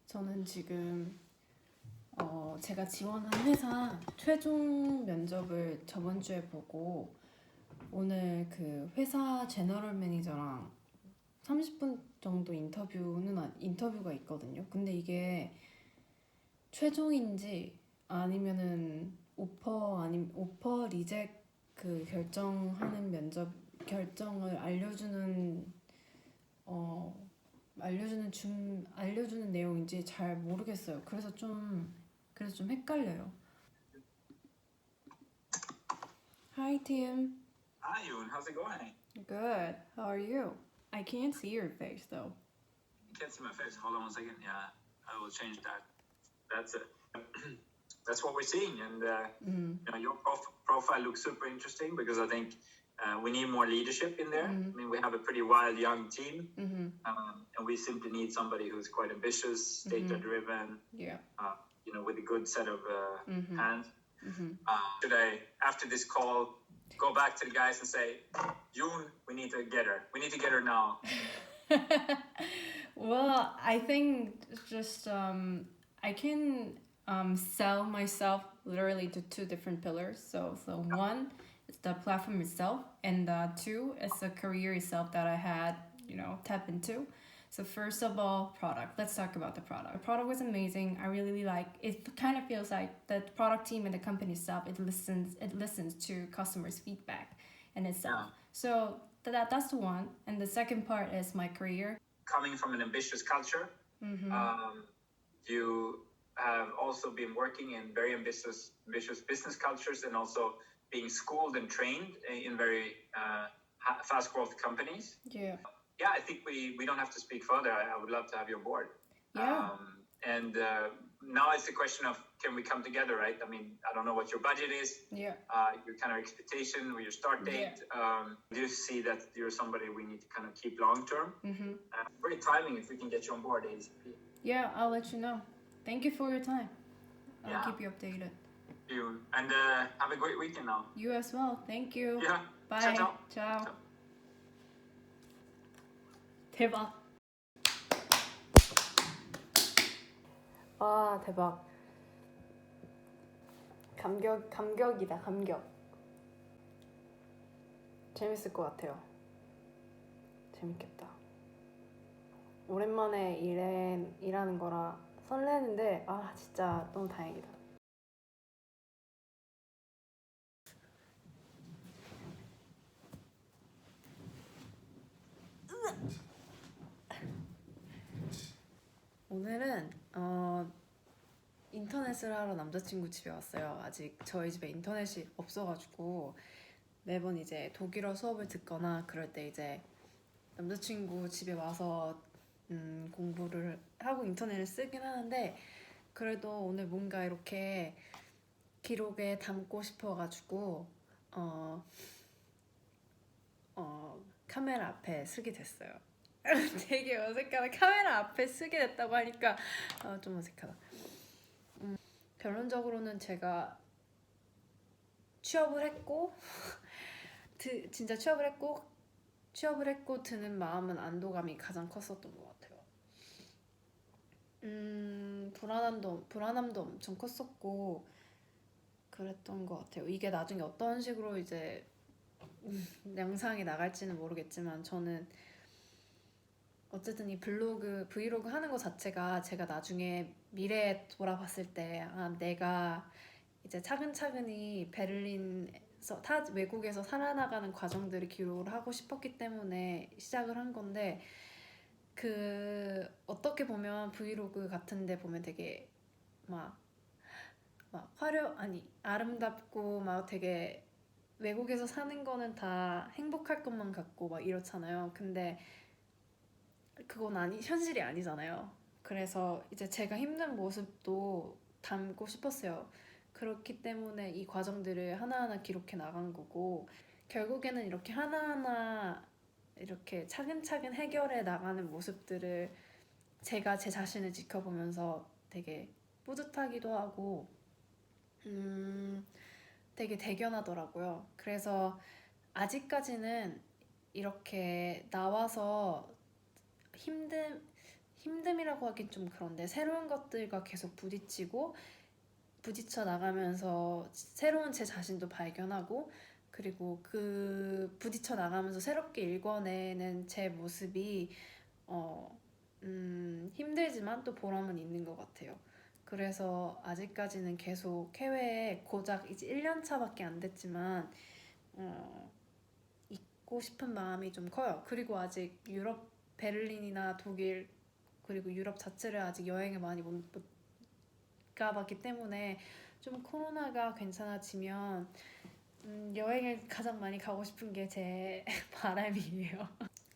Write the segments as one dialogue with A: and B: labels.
A: 저는 지금 제가 지원한 회사 최종 면접을 저번 주에 보고 오늘 그 회사 제너럴 매니저랑 30분 정도 인터뷰가 있거든요. 근데 이게 최종인지 아니면은 오퍼 리젝 그 결정하는 면접 결정을 알려주는 내용인지 잘 모르겠어요. 그래서 좀 헷갈려요. Hi Tim.
B: Hi, Yoon. How's it going?
A: Good. How are you? I can't see your face though.
B: You can't see my face. Hold on one second. Yeah, I will change that. That's it. That's what we're seeing, and your profile looks super interesting because I think we need more leadership in there. I mean, we have a pretty wild young team, and we simply need somebody who's quite ambitious, data-driven.
A: Yeah.
B: With a good set of hands. Should I, after this call, go back to the guys and say, Yoon, we need to get her. We need to get her now.
A: Well, I think just I can sell myself literally to two different pillars. So one is the platform itself, and two is the career itself that I had tap into. So first of all, product. Let's talk about the product. The product was amazing. I really like it. Kind of feels like the product team and the company itself. It listens to customers' feedback and itself.
B: Yeah.
A: So that's the one. And the second part is my career.
B: Coming from an ambitious culture, you have also been working in very ambitious business cultures, and also being schooled and trained in very fast growth companies.
A: Yeah.
B: Yeah, I think we don't have to speak further. I would love to have you on board.
A: Yeah.
B: And now it's the question of, can we come together, right? I mean, I don't know what your budget is.
A: Yeah.
B: Your kind of expectation or your start date. Do you see that you're somebody we need to kind of keep long term? Great timing if we can get you on board ASAP.
A: Yeah, I'll let you know. Thank you for your time. I'll keep you updated.
B: And have a great weekend now.
A: You as well. Thank you.
B: Yeah.
A: Bye.
B: Ciao.
A: Ciao. 대박. 와, 대박. 감격이다, 감격. 재밌을 것 같아요. 재밌겠다. 오랜만에 일하는 거라 설레는데, 진짜 너무 다행이다. 오늘은 인터넷을 하러 남자친구 집에 왔어요. 아직 저희 집에 인터넷이 없어가지고 매번 이제 독일어 수업을 듣거나 그럴 때 이제 남자친구 집에 와서 공부를 하고 인터넷을 쓰긴 하는데, 그래도 오늘 뭔가 이렇게 기록에 담고 싶어가지고 카메라 앞에 쓰게 됐어요. 되게 어색하다. 카메라 앞에 쓰게 됐다고 하니까 좀 어색하다. 결론적으로는 제가 취업을 했고 진짜 취업을 했고 드는 마음은 안도감이 가장 컸었던 것 같아요. 불안함도 엄청 컸었고 그랬던 것 같아요. 이게 나중에 어떤 식으로 이제 영상이 나갈지는 모르겠지만, 저는 어쨌든 이 브이로그 하는 것 자체가 제가 나중에 미래에 돌아봤을 때 내가 이제 차근차근히 베를린에서 외국에서 살아나가는 과정들을 기록을 하고 싶었기 때문에 시작을 한 건데, 어떻게 보면 브이로그 같은데 보면 되게 아름답고 되게 외국에서 사는 거는 다 행복할 것만 같고 이렇잖아요. 근데 그건 현실이 아니잖아요. 그래서 이제 제가 힘든 모습도 담고 싶었어요. 그렇기 때문에 이 과정들을 하나하나 기록해 나간 거고, 결국에는 이렇게 하나하나 이렇게 차근차근 해결해 나가는 모습들을 제가 제 자신을 지켜보면서 되게 뿌듯하기도 하고 되게 대견하더라고요. 그래서 아직까지는 이렇게 나와서 힘듦이라고 하긴 좀 그런데 새로운 것들과 계속 부딪혀 나가면서 새로운 제 자신도 발견하고 그리고 그 부딪혀 나가면서 새롭게 읽어내는 제 모습이 힘들지만 또 보람은 있는 것 같아요. 그래서 아직까지는 계속 해외에 고작 이제 1년 차밖에 안 됐지만 있고 싶은 마음이 좀 커요. 그리고 아직 유럽 베를린이나 독일 그리고 유럽 자체를 아직 여행을 많이 못 가봤기 때문에 좀 코로나가 괜찮아지면 여행을 가장 많이 가고 싶은 게 제 바람이에요.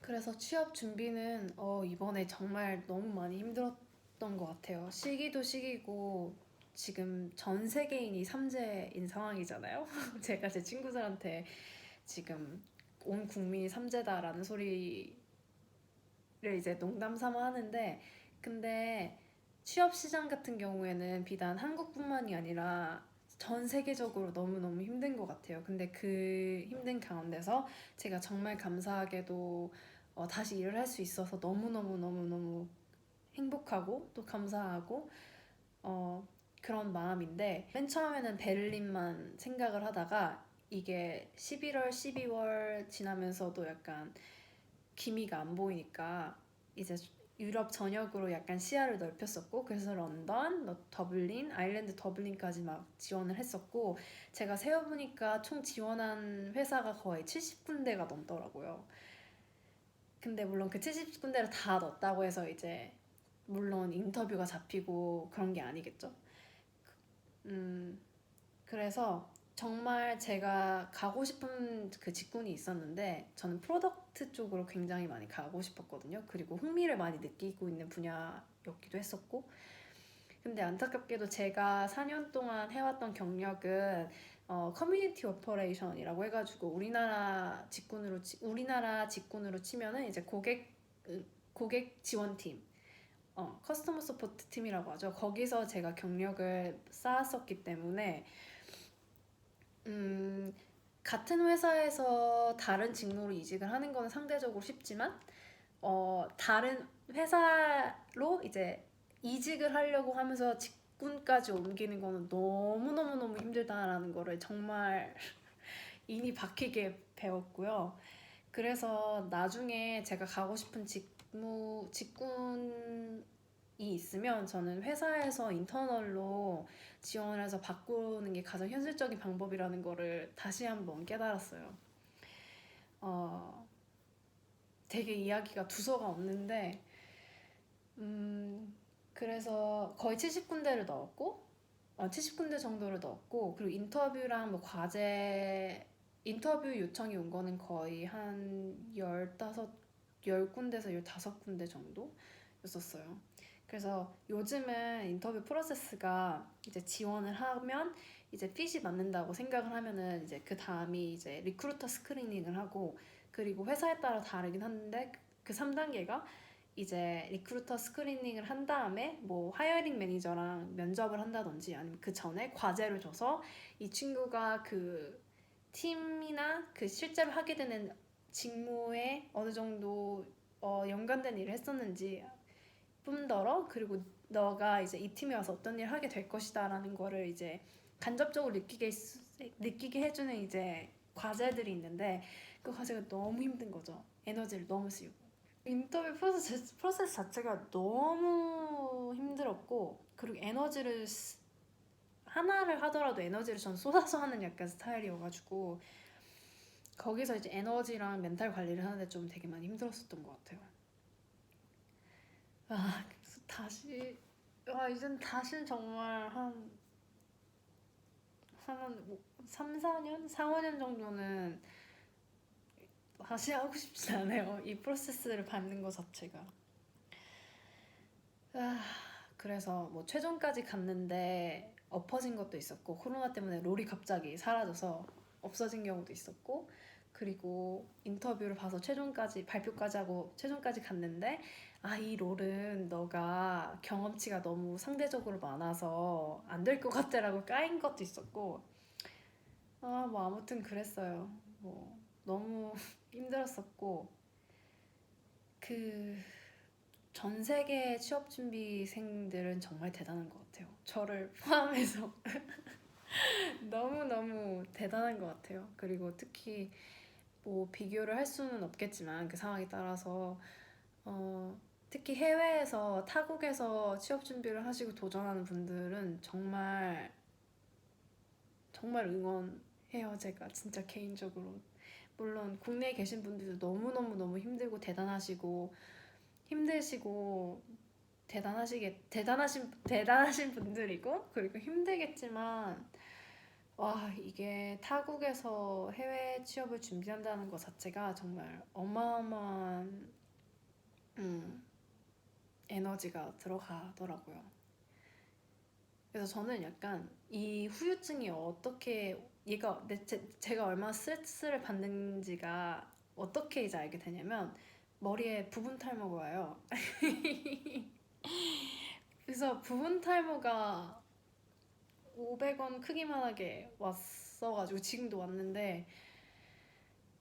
A: 그래서 취업 준비는 이번에 정말 너무 많이 힘들었던 것 같아요. 시기도 시기고 지금 전 세계인이 삼재인 상황이잖아요. 제가 제 친구들한테 지금 온 국민이 삼재다라는 소리를 이제 농담 삼아 하는데 근데 취업 시장 같은 경우에는 비단 한국뿐만이 아니라 전 세계적으로 너무너무 힘든 것 같아요. 근데 그 힘든 가운데서 제가 정말 감사하게도 다시 일을 할 수 있어서 너무너무너무너무 행복하고 또 감사하고 그런 마음인데 맨 처음에는 베를린만 생각을 하다가 이게 11월, 12월 지나면서도 약간 기미가 안 보이니까 이제 유럽 전역으로 약간 시야를 넓혔었고 그래서 런던, 더블린, 아일랜드 더블린까지 막 지원을 했었고 제가 세어보니까 총 지원한 회사가 거의 70군데가 넘더라고요. 근데 물론 그 70군데를 다 넣었다고 해서 이제 물론 인터뷰가 잡히고 그런 게 아니겠죠. 그래서 정말 제가 가고 싶은 그 직군이 있었는데 저는 프로덕트 쪽으로 굉장히 많이 가고 싶었거든요. 그리고 흥미를 많이 느끼고 있는 분야였기도 했었고 근데 안타깝게도 제가 4년 동안 해왔던 경력은 커뮤니티 오퍼레이션이라고 해가지고 우리나라 직군으로 치면은 이제 고객 지원팀 커스터머 서포트 팀이라고 하죠. 거기서 제가 경력을 쌓았었기 때문에 같은 회사에서 다른 직무로 이직을 하는 건 상대적으로 쉽지만 다른 회사로 이제 이직을 하려고 하면서 직군까지 옮기는 거는 너무너무너무 힘들다라는 거를 정말 인이 박히게 배웠고요. 그래서 나중에 제가 가고 싶은 직군이 있으면 저는 회사에서 인터널로 지원을 해서 바꾸는 게 가장 현실적인 방법이라는 거를 다시 한번 깨달았어요. 되게 이야기가 두서가 없는데 그래서 거의 70군데를 넣었고 70군데 정도를 넣었고 그리고 인터뷰랑 뭐 과제 인터뷰 요청이 온 거는 거의 한 10군데에서 15군데 정도였었어요. 그래서 요즘은 인터뷰 프로세스가 이제 지원을 하면 이제 핏이 맞는다고 생각을 하면은 이제 그 다음이 이제 리크루터 스크리닝을 하고 그리고 회사에 따라 다르긴 한데 그 3단계가 이제 리크루터 스크리닝을 한 다음에 뭐 하이어링 매니저랑 면접을 한다든지 아니면 그 전에 과제를 줘서 이 친구가 그 팀이나 그 실제로 하게 되는 직무에 어느 정도 연관된 일을 했었는지 뿐더러 그리고 너가 이제 이 팀에 와서 어떤 일을 하게 될 것이다라는 거를 이제 간접적으로 느끼게 해주는 이제 과제들이 있는데 그 과제가 너무 힘든 거죠. 에너지를 너무 쓰이고 인터뷰 프로세스 자체가 너무 힘들었고 그리고 하나를 하더라도 에너지를 전 쏟아서 하는 약간 스타일이어가지고 거기서 이제 에너지랑 멘탈 관리를 하는데 좀 되게 많이 힘들었었던 것 같아요. 그래서 이젠 다시는 정말 한 3, 4년? 4, 5년 정도는 다시 하고 싶지 않아요. 이 프로세스를 밟는 것 자체가. 그래서 뭐 최종까지 갔는데 엎어진 것도 있었고 코로나 때문에 롤이 갑자기 사라져서 없어진 경우도 있었고 그리고 인터뷰를 봐서 발표까지 하고 최종까지 갔는데 이 롤은 너가 경험치가 너무 상대적으로 많아서 안 될 것 같다라고 까인 것도 있었고 뭐 아무튼 그랬어요. 뭐 너무 힘들었었고 전 세계 취업 준비생들은 정말 대단한 것 같아요. 저를 포함해서 너무너무 대단한 것 같아요. 그리고 특히 뭐 비교를 할 수는 없겠지만 그 상황에 따라서 특히 해외에서 타국에서 취업 준비를 하시고 도전하는 분들은 정말 정말 응원해요. 제가 진짜 개인적으로. 물론 국내에 계신 분들도 너무너무 힘들고 대단하시고 힘드시고 대단하신 분들이고 그리고 힘들겠지만 와 이게 타국에서 해외 취업을 준비한다는 것 자체가 정말 어마어마한 에너지가 들어가더라고요. 그래서 저는 약간 이 후유증이 어떻게 제가 얼마나 스트레스를 받는지가 어떻게 이제 알게 되냐면 머리에 부분 탈모가 와요. 그래서 부분 탈모가 500원 크기만하게 왔어가지고 지금도 왔는데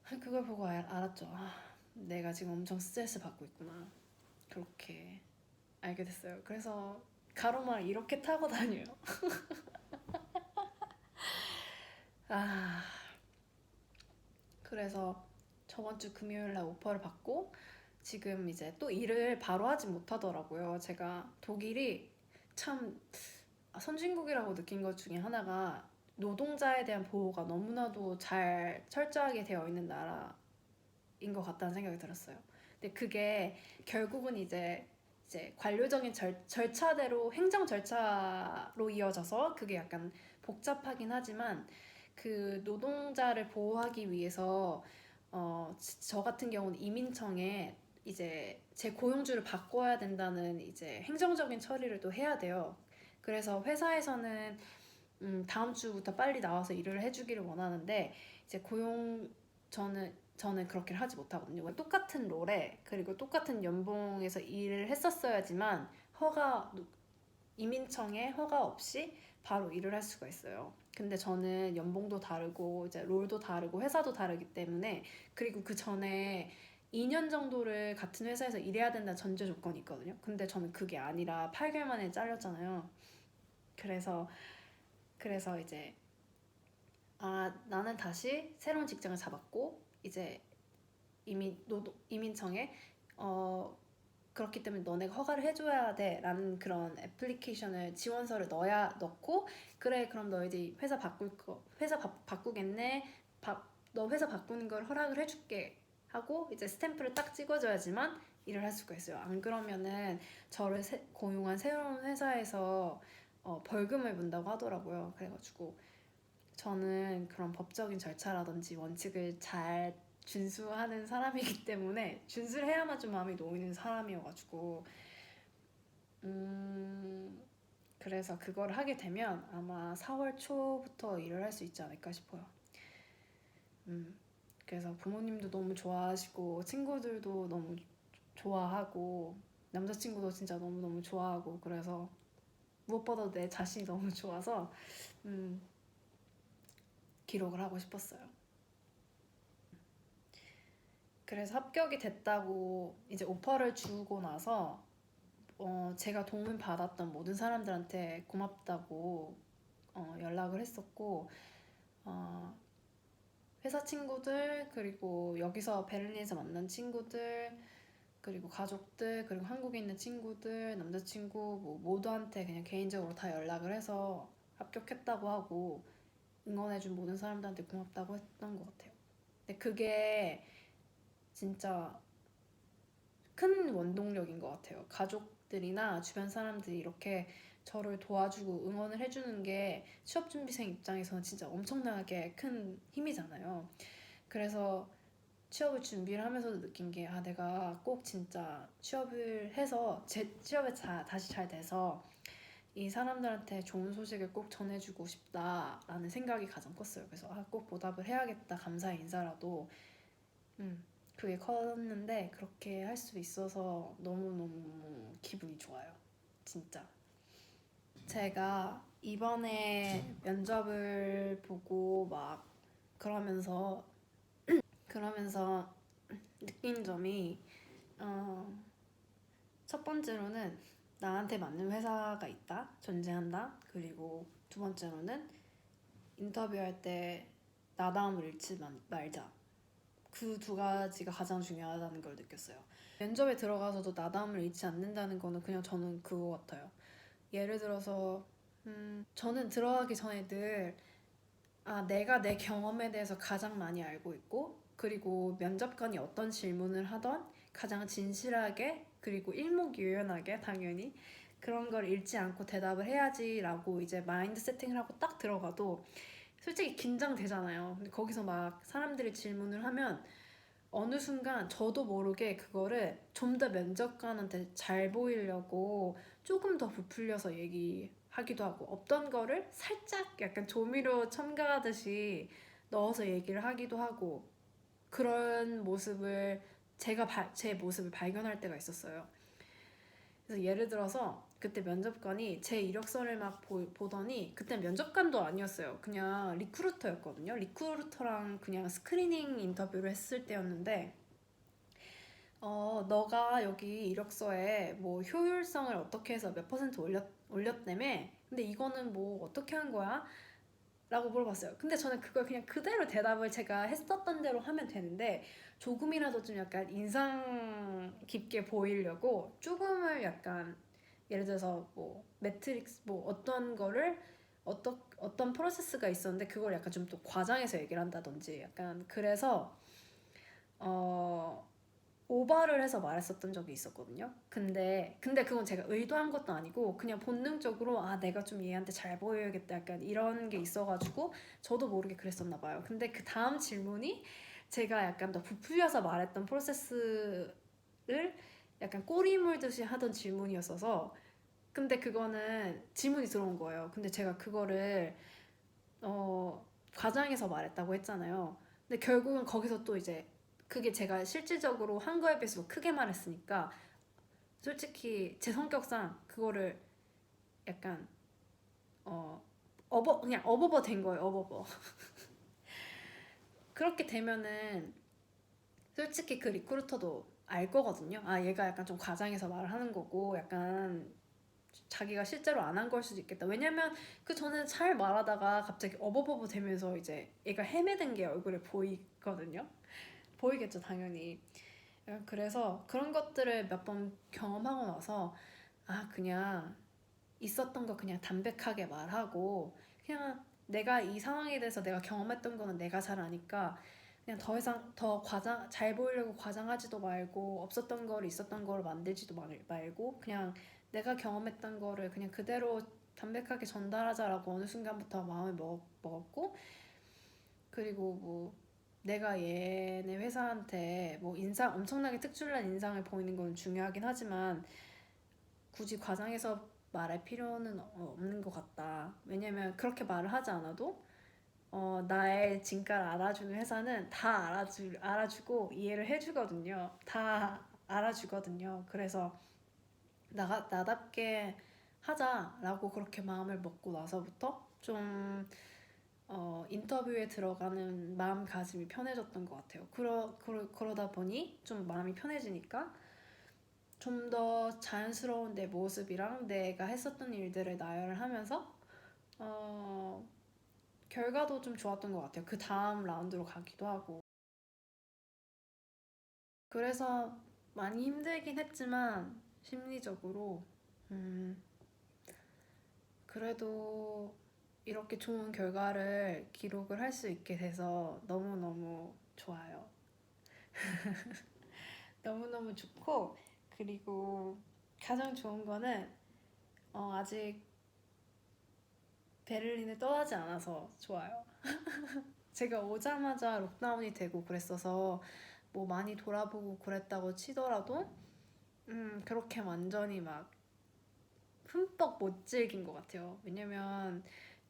A: 그걸 보고 알았죠. 아, 내가 지금 엄청 스트레스 받고 있구나. 그렇게 알게 됐어요. 그래서 가로말 이렇게 타고 다녀요. 아, 그래서 저번 주 금요일 날 오퍼를 받고 지금 이제 또 일을 바로 하지 못하더라고요. 제가 독일이 참 선진국이라고 느낀 것 중에 하나가 노동자에 대한 보호가 너무나도 잘 철저하게 되어 있는 나라인 것 같다는 생각이 들었어요. 근데 그게 결국은 이제 관료적인 절차대로 행정 절차로 이어져서 그게 약간 복잡하긴 하지만 그 노동자를 보호하기 위해서 저 같은 경우는 이민청에 이제 제 고용주를 바꿔야 된다는 이제 행정적인 처리를 또 해야 돼요. 그래서 회사에서는 다음 주부터 빨리 나와서 일을 해주기를 원하는데 이제 저는 그렇게 하지 못하거든요. 똑같은 롤에 그리고 똑같은 연봉에서 일을 했었어야지만 이민청에 허가 없이 바로 일을 할 수가 있어요. 근데 저는 연봉도 다르고 이제 롤도 다르고 회사도 다르기 때문에 그리고 그 전에 2년 정도를 같은 회사에서 일해야 된다는 전제 조건이 있거든요. 근데 저는 그게 아니라 8개월 만에 잘렸잖아요. 그래서 이제 나는 다시 새로운 직장을 잡았고 이제 이민청에 그렇기 때문에 너네가 허가를 해줘야 돼 라는 그런 애플리케이션을 지원서를 넣고 그래 그럼 너 이제 회사 바꾸겠네 너 회사 바꾸는 걸 허락을 해줄게 하고 이제 스탬프를 딱 찍어줘야지만 일을 할 수가 있어요. 안 그러면은 저를 고용한 새로운 회사에서 벌금을 문다고 하더라고요. 그래가지고 저는 그런 법적인 절차라든지 원칙을 잘 준수하는 사람이기 때문에 준수를 해야만 좀 마음이 놓이는 사람이어가지고 그래서 그걸 하게 되면 아마 4월 초부터 일을 할 수 있지 않을까 싶어요. 그래서 부모님도 너무 좋아하시고 친구들도 너무 좋아하고 남자친구도 진짜 너무너무 좋아하고 그래서 무엇보다도 내 자신이 너무 좋아서 기록을 하고 싶었어요. 그래서 합격이 됐다고 이제 오퍼를 주고 나서 제가 도움 받았던 모든 사람들한테 고맙다고 연락을 했었고 회사 친구들 그리고 여기서 베를린에서 만난 친구들 그리고 가족들 그리고 한국에 있는 친구들 남자친구 뭐 모두한테 그냥 개인적으로 다 연락을 해서 합격했다고 하고 응원해준 모든 사람들한테 고맙다고 했던 것 같아요. 근데 그게 진짜 큰 원동력인 것 같아요. 가족들이나 주변 사람들이 이렇게 저를 도와주고 응원을 해주는 게 취업준비생 입장에서는 진짜 엄청나게 큰 힘이잖아요. 그래서 취업을 준비를 하면서도 느낀 게 내가 꼭 진짜 취업을 해서 제 취업에 다시 잘 돼서 이 사람들한테 좋은 소식을 꼭 전해주고 싶다라는 생각이 가장 컸어요. 그래서 꼭 보답을 해야겠다. 감사의 인사라도. 그게 컸는데 그렇게 할 수 있어서 너무너무 기분이 좋아요. 진짜. 제가 이번에 면접을 보고 막 그러면서 느낀 점이 첫 번째로는 나한테 맞는 회사가 있다, 존재한다. 그리고 두 번째로는 인터뷰할 때 나다움을 잃지 말자. 그 두 가지가 가장 중요하다는 걸 느꼈어요. 면접에 들어가서도 나다움을 잃지 않는다는 거는 그냥 저는 그거 같아요. 예를 들어서 저는 들어가기 전에 늘 내가 내 경험에 대해서 가장 많이 알고 있고, 그리고 면접관이 어떤 질문을 하던 가장 진실하게 그리고 일목요연하게 당연히 그런 걸 잃지 않고 대답을 해야지라고 이제 마인드 세팅을 하고 딱 들어가도 솔직히 긴장되잖아요. 근데 거기서 막 사람들이 질문을 하면 어느 순간 저도 모르게 그거를 좀 더 면접관한테 잘 보이려고 조금 더 부풀려서 얘기하기도 하고, 없던 거를 살짝 약간 조미료 첨가하듯이 넣어서 얘기를 하기도 하고, 그런 모습을 제 모습을 발견할 때가 있었어요. 그래서 예를 들어서 그때 면접관이 제 이력서를 막 보더니, 그때 면접관도 아니었어요. 그냥 리크루터였거든요. 리크루터랑 그냥 스크리닝 인터뷰를 했을 때였는데, 너가 여기 이력서에 뭐 효율성을 어떻게 해서 몇 퍼센트 올렸다며? 근데 이거는 뭐 어떻게 한 거야? 라고 물어봤어요. 근데 저는 그걸 그냥 그대로 대답을 제가 했었던 대로 하면 되는데, 조금이라도 좀 약간 인상 깊게 보이려고 조금을 약간, 예를 들어서 뭐 매트릭스 뭐 어떤 거를 어떤 프로세스가 있었는데 그걸 약간 좀 또 과장해서 얘기를 한다든지, 약간 그래서 오버를 해서 말했었던 적이 있었거든요. 근데 그건 제가 의도한 것도 아니고 그냥 본능적으로 내가 좀 얘한테 잘 보여야겠다 약간 이런 게 있어가지고 저도 모르게 그랬었나 봐요. 근데 그 다음 질문이 제가 약간 더 부풀려서 말했던 프로세스를 약간 꼬리 물듯이 하던 질문이었어서, 근데 그거는 질문이 들어온 거예요. 근데 제가 그거를 과장해서 말했다고 했잖아요. 근데 결국은 거기서 또 이제 그게 제가 실질적으로 한 거에 비해서 크게 말했으니까 솔직히 제 성격상 그거를 약간 그냥 어버버 된 거예요. 어버버. 그렇게 되면은 솔직히 그 리크루터도 알 거거든요. 얘가 약간 좀 과장해서 말을 하는 거고 약간 자기가 실제로 안 한 걸 수도 있겠다. 왜냐면 그 전에 잘 말하다가 갑자기 어버버버 되면서 이제 얘가 헤매는 게 얼굴에 보이거든요. 보이겠죠, 당연히. 그래서 그런 것들을 몇 번 경험하고 나서 그냥 있었던 거 그냥 담백하게 말하고, 그냥 내가 이 상황에 대해서 내가 경험했던 거는 내가 잘 아니까 그냥 더 이상 더 잘 보이려고 과장하지도 말고, 없었던 거를 있었던 거를 만들지도 말고 그냥 내가 경험했던 거를 그냥 그대로 담백하게 전달하자라고 어느 순간부터 마음을 먹었고, 그리고 뭐 내가 얘네 회사한테 뭐 엄청나게 특출난 인상을 보이는 건 중요하긴 하지만 굳이 과장해서 말할 필요는 없는 것 같다. 왜냐면 그렇게 말을 하지 않아도 나의 진가를 알아주는 회사는 다 알아주고 이해를 해주거든요. 다 알아주거든요. 그래서 나답게 하자라고 그렇게 마음을 먹고 나서부터 좀 인터뷰에 들어가는 마음가짐이 편해졌던 것 같아요. 그러다 보니 좀 마음이 편해지니까 좀 더 자연스러운 내 모습이랑 내가 했었던 일들을 나열을 하면서 결과도 좀 좋았던 것 같아요. 그 다음 라운드로 가기도 하고. 그래서 많이 힘들긴 했지만 심리적으로 그래도 이렇게 좋은 결과를 기록을 할 수 있게 돼서 너무너무 좋아요. 너무너무 좋고, 그리고 가장 좋은 거는 아직 베를린을 떠나지 않아서 좋아요. 제가 오자마자 록다운이 되고 그랬어서 뭐 많이 돌아보고 그랬다고 치더라도 그렇게 완전히 막 흠뻑 못 즐긴 것 같아요. 왜냐면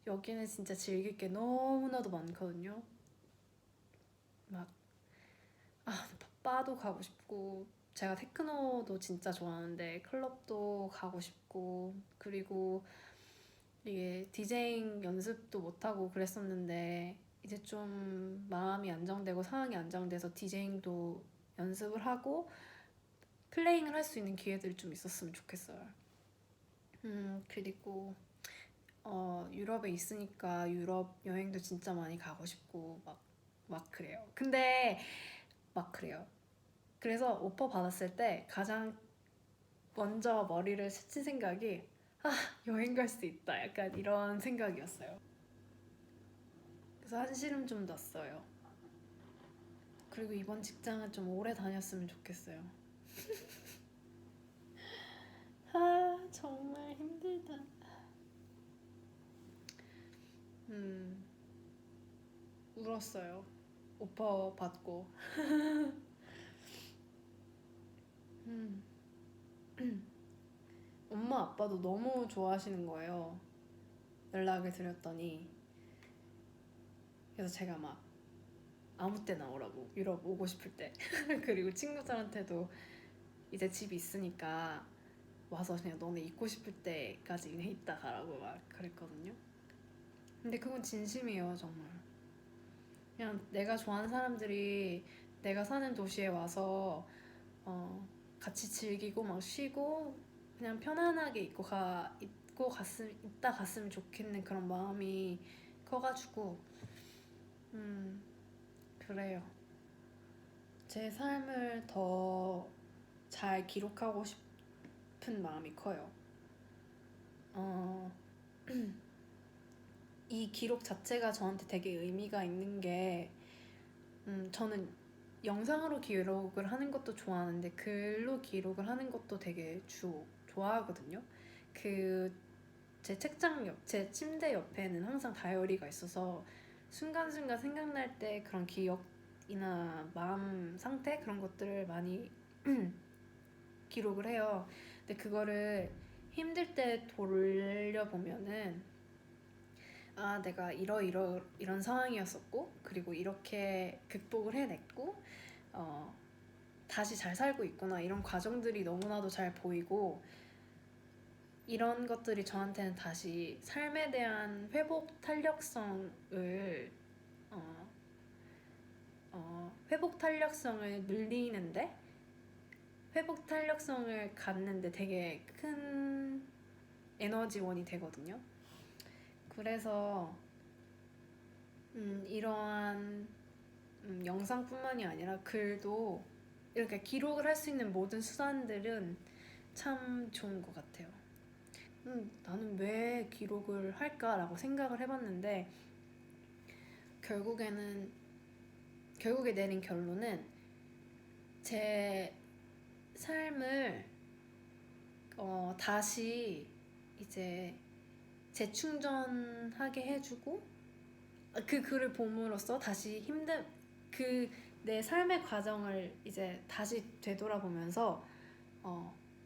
A: 여기는 진짜 즐길 게 너무나도 많거든요. 막 바도 가고 싶고, 제가 테크노도 진짜 좋아하는데 클럽도 가고 싶고, 그리고 이게 디제잉 연습도 못하고 그랬었는데 이제 좀 마음이 안정되고 상황이 안정돼서 디제잉도 연습을 하고 플레잉을 할 수 있는 기회들이 좀 있었으면 좋겠어요. 그리고 유럽에 있으니까 유럽 여행도 진짜 많이 가고 싶고 막 그래요. 근데 막 그래요. 그래서 오퍼 받았을 때 가장 먼저 머리를 스친 생각이 여행 갈 수 있다 약간 이런 생각이었어요. 그래서 한시름 좀 났어요. 그리고 이번 직장은 좀 오래 다녔으면 좋겠어요. 정말 힘들다. 울었어요. 오퍼 받고. 음. 엄마 아빠도 너무 좋아하시는 거예요. 연락을 드렸더니. 그래서 제가 막 아무 때나 오라고, 유럽 오고 싶을 때. 그리고 친구들한테도 이제 집이 있으니까 와서 그냥 너네 있고 싶을 때까지 있다 가라고 막 그랬거든요. 근데 그건 진심이에요, 정말. 그냥 내가 좋아하는 사람들이 내가 사는 도시에 와서 같이 즐기고 막 쉬고 그냥 편안하게 있다 갔으면 좋겠는 그런 마음이 커가지고 그래요. 제 삶을 더 잘 기록하고 싶은 마음이 커요. 이 기록 자체가 저한테 되게 의미가 있는 게 저는 영상으로 기록을 하는 것도 좋아하는데 글로 기록을 하는 것도 되게 좋아하거든요. 제 침대 옆에는 항상 다이어리가 있어서 순간순간 생각날 때 그런 기억이나 마음 상태 그런 것들을 많이 기록을 해요. 근데 그거를 힘들 때 돌려보면은 내가 이런 상황이었었고 그리고 이렇게 극복을 해냈고 다시 잘 살고 있구나 이런 과정들이 너무나도 잘 보이고 이런 것들이 저한테는 다시 삶에 대한 회복 탄력성을 늘리는데 회복 탄력성을 갖는데 되게 큰 에너지원이 되거든요. 그래서 이러한 영상뿐만이 아니라 글도 이렇게 기록을 할 수 있는 모든 수단들은 참 좋은 것 같아요. 나는 왜 기록을 할까라고 생각을 해봤는데 결국에 내린 결론은 제 삶을 다시 이제 재충전하게 해주고 그 글을 봄으로써 다시 내 삶의 과정을 이제 다시 되돌아보면서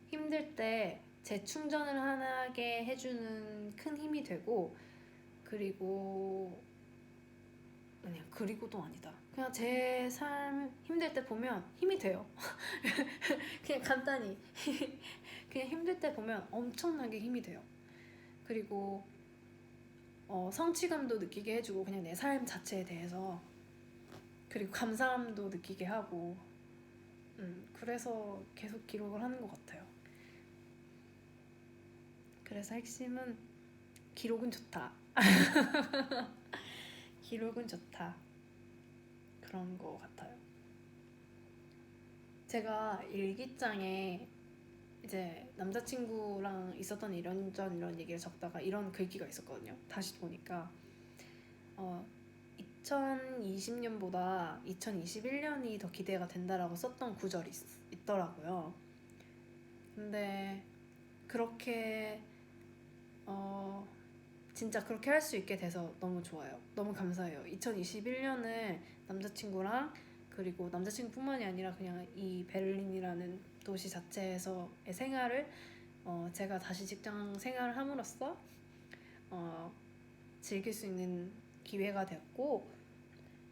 A: 힘들 때 재충전을 하게 해주는 큰 힘이 되고 그리고도 아니다. 그냥 제 삶 힘들 때 보면 힘이 돼요. 그냥 간단히 그냥 힘들 때 보면 엄청나게 힘이 돼요. 그리고 성취감도 느끼게 해주고 그냥 내 삶 자체에 대해서 그리고 감사함도 느끼게 하고 그래서 계속 기록을 하는 것 같아요. 그래서 핵심은 기록은 좋다. 기록은 좋다. 그런 것 같아요. 제가 일기장에 이제 남자친구랑 있었던 이런 얘기를 적다가 이런 글귀가 있었거든요. 다시 보니까 2020년보다 2021년이 더 기대가 된다라고 썼던 구절이 있더라고요. 근데 그렇게 진짜 그렇게 할 수 있게 돼서 너무 좋아요. 너무 감사해요. 2021년을 남자친구랑 그리고 남자친구뿐만이 아니라 그냥 이 베를린이라는 도시 자체에서의 생활을 제가 다시 직장 생활을 함으로써 즐길 수 있는 기회가 됐고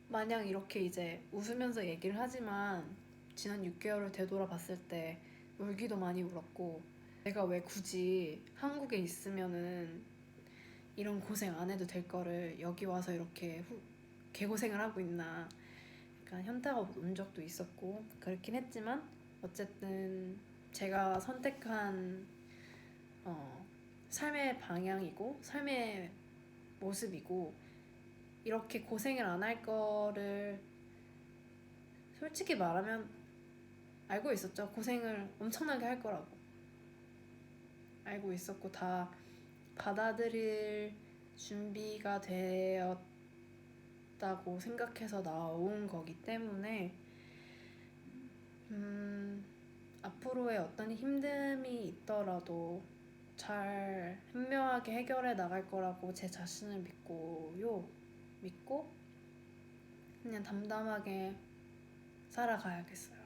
A: 마냥 이렇게 이제 웃으면서 얘기를 하지만 지난 6개월을 되돌아봤을 때 울기도 많이 울었고 내가 왜 굳이 한국에 있으면은 이런 고생 안 해도 될 거를 여기 와서 이렇게 개고생을 하고 있나. 약간 현타가 온 적도 있었고 그렇긴 했지만 어쨌든 제가 선택한 삶의 방향이고 삶의 모습이고 이렇게 고생을 안 할 거를 솔직히 말하면 알고 있었죠. 고생을 엄청나게 할 거라고 알고 있었고 다 받아들일 준비가 되었다고 생각해서 나온 거기 때문에 앞으로의 어떤 힘듦이 있더라도 잘 현명하게 해결해 나갈 거라고 제 자신을 믿고 그냥 담담하게 살아가야겠어요.